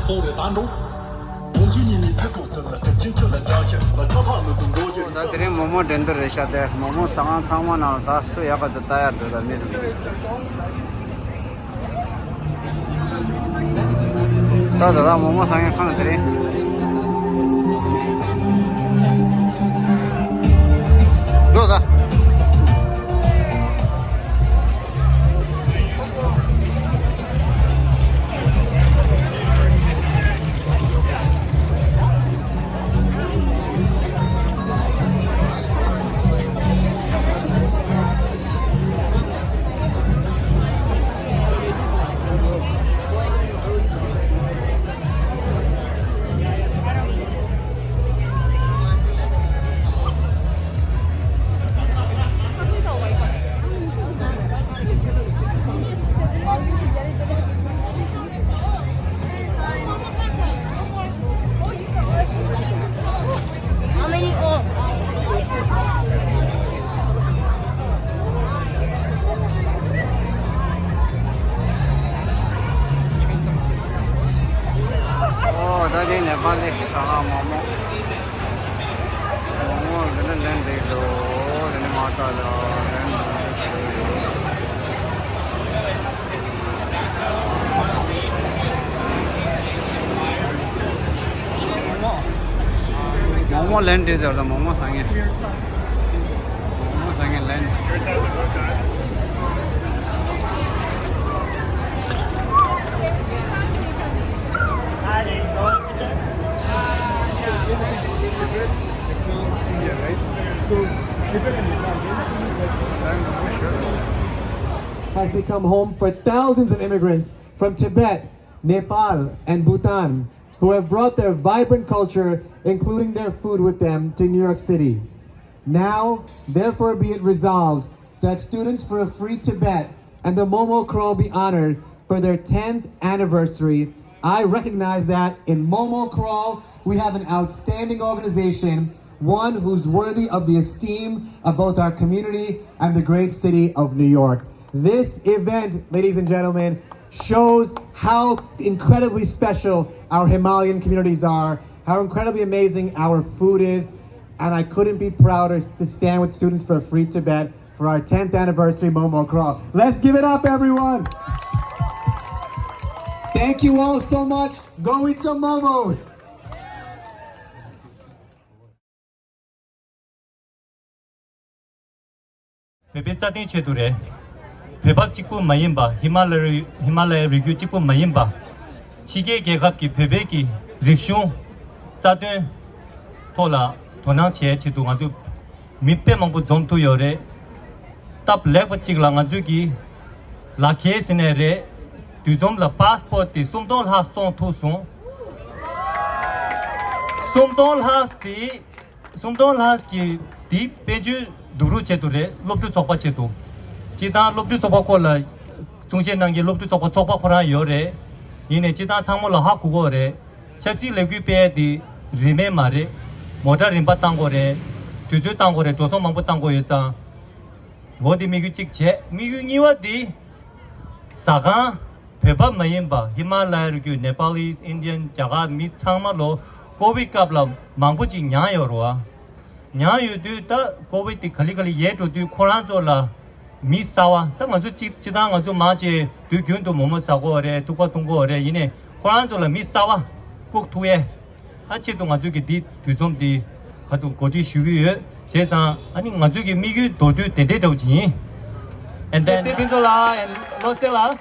Tadi Momo dender resha deh, Momo sangat sama nal tas so ya pada tayar tuh dan ini. Tahu dah Momo sangat kan tadi. Dua dah. Tadi Nepali sama Momo, Momo dan itu, dan mata dan Momo land itu ada Momo sange land. Has become home for thousands of immigrants from Tibet, Nepal, and Bhutan who have brought their vibrant culture, including their food, with them to New York City. Now, therefore, be it resolved that students for a free Tibet and the Momo Crawl be honored for their 10th anniversary. I recognize that in Momo Crawl, we have an outstanding organization, one who's worthy of the esteem of both our community and the great city of New York. This event, ladies and gentlemen, shows how incredibly special our Himalayan communities are, how incredibly amazing our food is, and I couldn't be prouder to stand with students for a free Tibet for our 10th anniversary Momo Crawl. Let's give it up, everyone! Thank you all so much. Go eat some momos. 베베짜딩 제도래 베박 직분 마임바 히말라야 리뷰 직분 마임바 지게 개갑기 베베기 릭숑 짜든 토라 도낭체 제도 아주 밑배망부 점토열에 탑 렉버 찍랑 아주기 라케스네레 두좀라 파스포트 숨돈 하송 투송 숨돈 하스기 디 페이지 두루 제도래 롭주 쪽바 제도 지다 롭주 쪽바 콜라 중심난게 롭주 쪽바 쪽바 코라 요래 이네 지다 창물라 하쿠고래 ချက်지 레규페디 리메 마레 모자 림바 땅고래 두주 땅고래 조선망부 땅고였자 모디 미규 찍제 미규 니와디 사가 베바 마임바 히말라야르규 네팔리스 인디언 자가 미 창마로 고비캅라 망부지 냐요로와 냐유두다 고비티 칼리칼리 예도두 코란조라 미사와 땅아주 지당아주 마제 두균도 모모사고래 두과 동고래 이네 코란조라 미사와 국투에 아치동 아주기 디 두좀디 가족 고지 슈위에 제상 아니 아주기 미규 도두 데데도지 and then Pindola and Losela.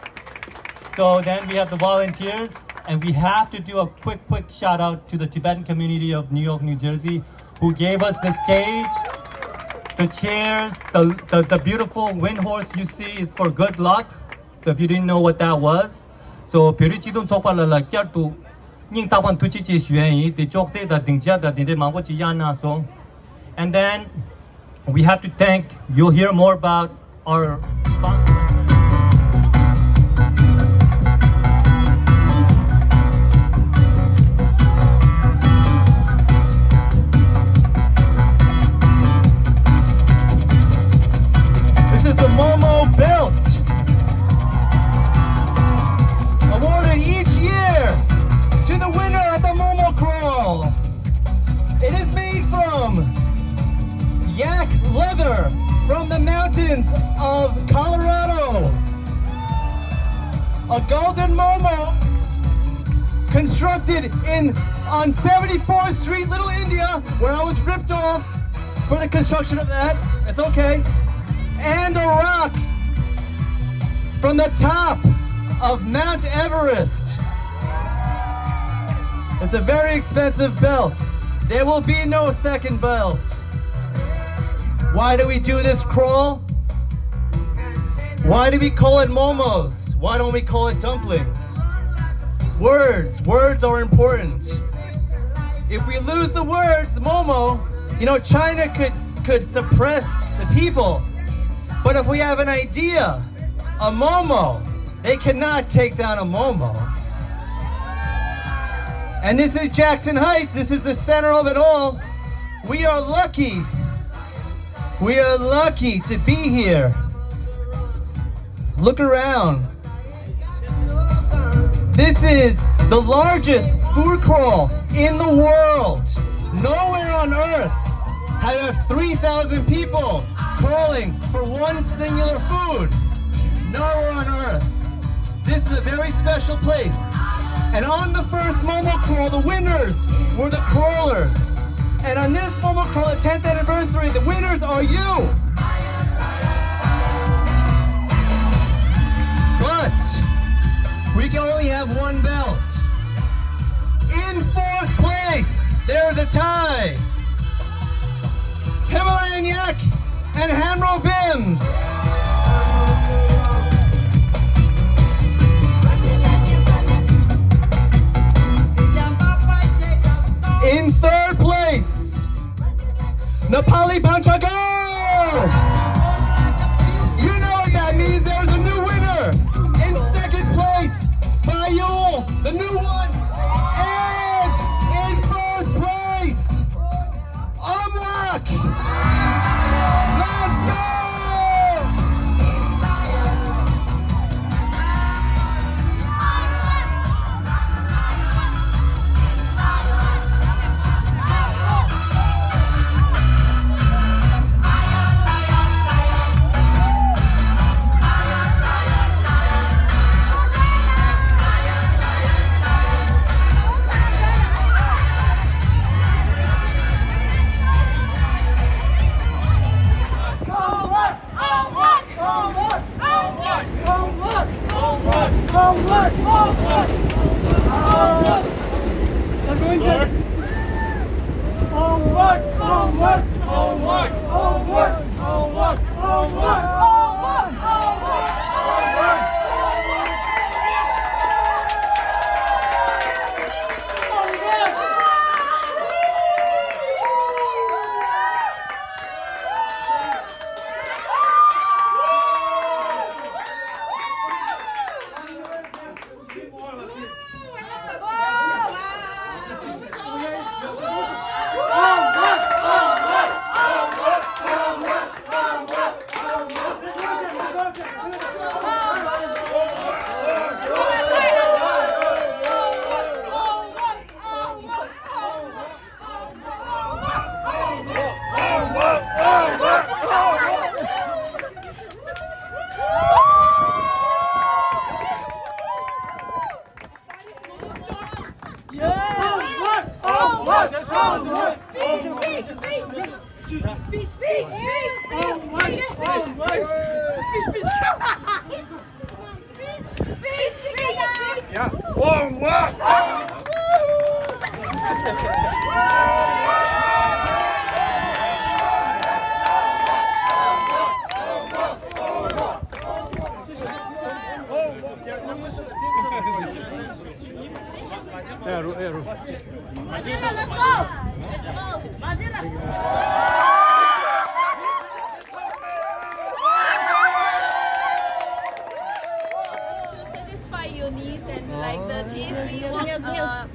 So then we have the volunteers, and we have to do a quick shout out to the Tibetan community of New York, New Jersey, who gave us the stage, the chairs, the beautiful wind horse you see is for good luck. So if you didn't know what that was, so 별이지동 족발라라 껴도 닝타반 두치지 주연이 대 족세다 등자다 대 망고지 야나소. And then we have to thank, you'll hear more about our sponsors. This is the Momo belt, awarded each year to the the mountains of Colorado. A golden Momo constructed on 74th Street, Little India, where I was ripped off for the construction of that. It's okay. And a rock from the top of Mount Everest. It's a very expensive belt. There will be no second belt. Why do we do this crawl? Why do we call it momos? Why don't we call it dumplings? Words are important. If we lose the words, Momo, China could suppress the people. But if we have an idea, a Momo, they cannot take down a Momo. And this is Jackson Heights. This is the center of it all. We are lucky. We are lucky to be here. Look around. This is the largest food crawl in the world. Nowhere on earth have 3,000 people crawling for one singular food. Nowhere on earth. This is a very special place. And on the first Momo crawl, the winners were the crawlers. And on this Momo crawl, the 10th anniversary, the winners are you. But we can only have one belt. In fourth place, there's a tie. Himalayan Yak and Hanro Bims. In third place, Nepali Banchagar. You know what that means, there's a new winner. In second place, Fayul, the new one. And in first place, Amlak. Let's go!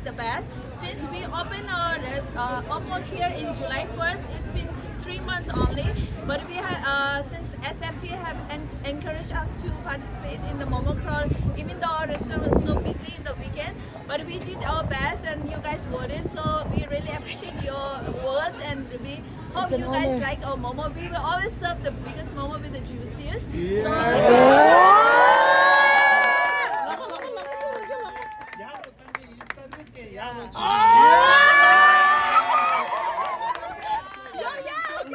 The best. Since we opened our Momo here in July 1st, it's been 3 months only. But we have since SFT have encouraged us to participate in the Momo crawl, even though our restaurant was so busy in the weekend. but we did our best and you guys voted, so we really appreciate your words and we hope you guys like our momo. We will always serve the biggest momo with the juiciest.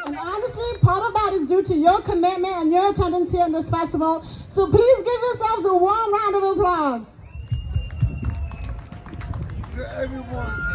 And honestly, part of that is due to your commitment and your attendance here in this festival. So please give yourselves a warm round of applause. To everyone.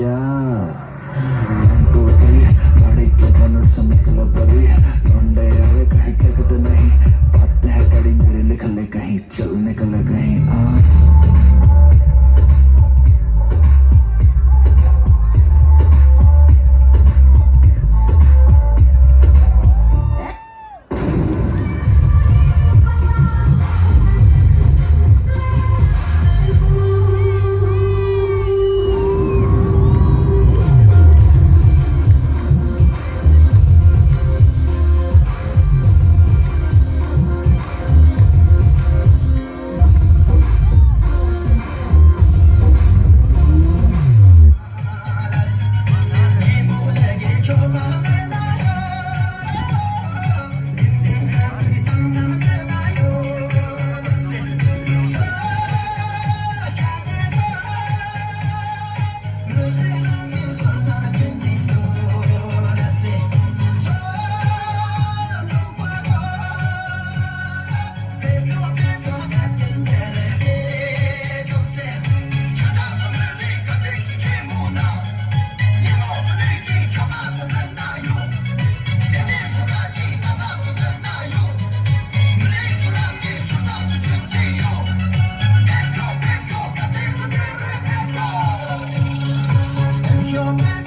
ya. 1 2 3 गाड़ी के बनट से निकला बड़ी लौंडे आवे कहीं टिकते नहीं बातें है कड़ी मेरे लिख ले कहीं चल निकले कहीं Your man